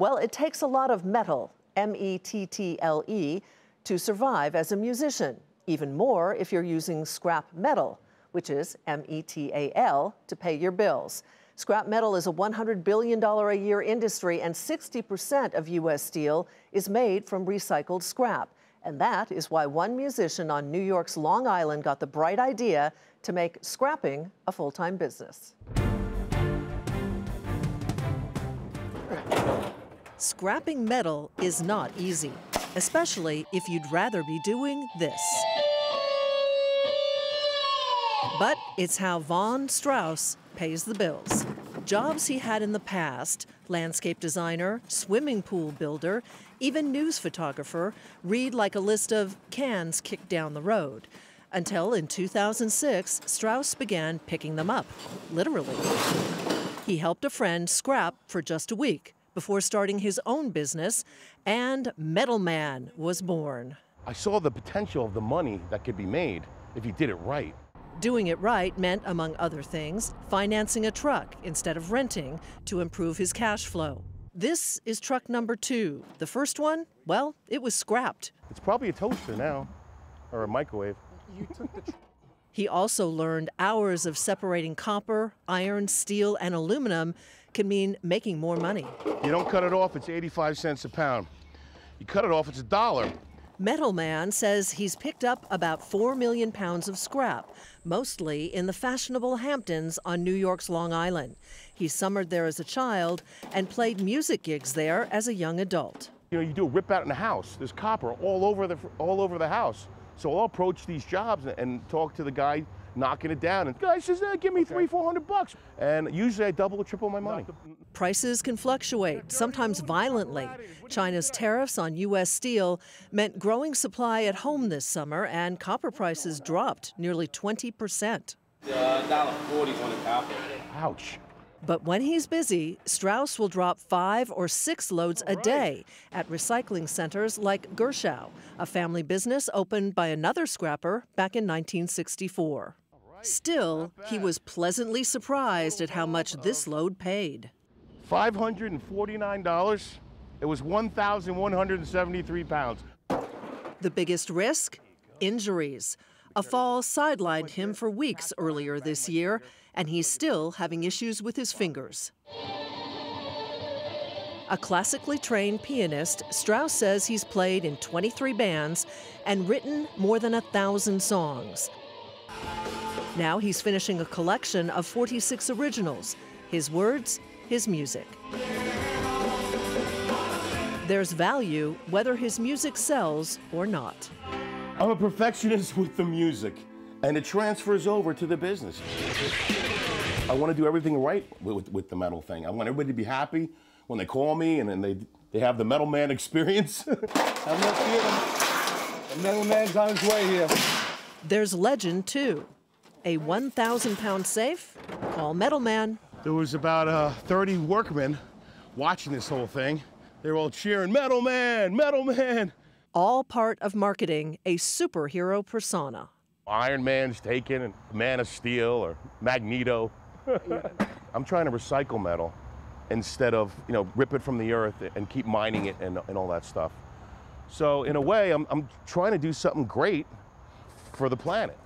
Well, it takes a lot of metal, M-E-T-T-L-E, to survive as a musician. Even more if you're using scrap metal, which is M-E-T-A-L, to pay your bills. Scrap metal is a $100 billion a year industry, and 60% of U.S. steel is made from recycled scrap. And that is why one musician on New York's Long Island got the bright idea to make scrapping a full-time business. Scrapping metal is not easy, especially if you'd rather be doing this. But it's how Vaughn Strauss pays the bills. Jobs he had in the past, landscape designer, swimming pool builder, even news photographer, read like a list of cans kicked down the road. Until in 2006, Strauss began picking them up, literally. He helped a friend scrap for just a week before starting his own business, and Metal Man was born. I saw the potential of the money that could be made if you did it right. Doing it right meant, among other things, financing a truck instead of renting to improve his cash flow. This is truck number 2. The first one, well, it was scrapped. It's probably a toaster now, or a microwave. He also learned hours of separating copper, iron, steel, and aluminum can mean making more money. You don't cut it off, it's 85 cents a pound. You cut it off, it's $1. Metal Man says he's picked up about 4 million pounds of scrap, mostly in the fashionable Hamptons on New York's Long Island. He summered there as a child and played music gigs there as a young adult. You know, you do a rip out in the house. There's copper all over the house. So I'll approach these jobs and talk to the guy knocking it down. And the guy says, give me $300-400. And usually I double or triple my money. Prices can fluctuate, sometimes violently. China's tariffs on U.S. steel meant growing supply at home this summer, and copper prices dropped nearly 20%. $1.40 on a copper. Ouch. But when he's busy, Strauss will drop 5 or 6 loads a day at recycling centers like Gershow, a family business opened by another scrapper back in 1964. Still, he was pleasantly surprised at how much this load paid. $549. It was 1,173 pounds. The biggest risk? Injuries. A fall sidelined him for weeks earlier this year, and he's still having issues with his fingers. A classically trained pianist, Strauss says he's played in 23 bands and written more than 1,000 songs. Now he's finishing a collection of 46 originals, his words, his music. There's value whether his music sells or not. I'm a perfectionist with the music, and it transfers over to the business. I want to do everything right with the metal thing. I want everybody to be happy when they call me and then they have the Metal Man experience. I'm not feeling the Metal Man's on his way here. There's legend, too. A 1,000-pound safe? Call Metal Man. There was about 30 workmen watching this whole thing. They were all cheering, Metal Man, Metal Man. All part of marketing a superhero persona. Iron Man's taken, and Man of Steel, or Magneto. I'm trying to recycle metal instead of, rip it from the earth and keep mining it and all that stuff. So in a way, I'm trying to do something great for the planet.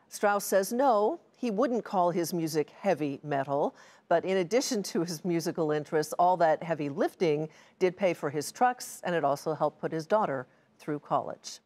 Strauss says no, he wouldn't call his music heavy metal, but in addition to his musical interests, all that heavy lifting did pay for his trucks, and it also helped put his daughter through college.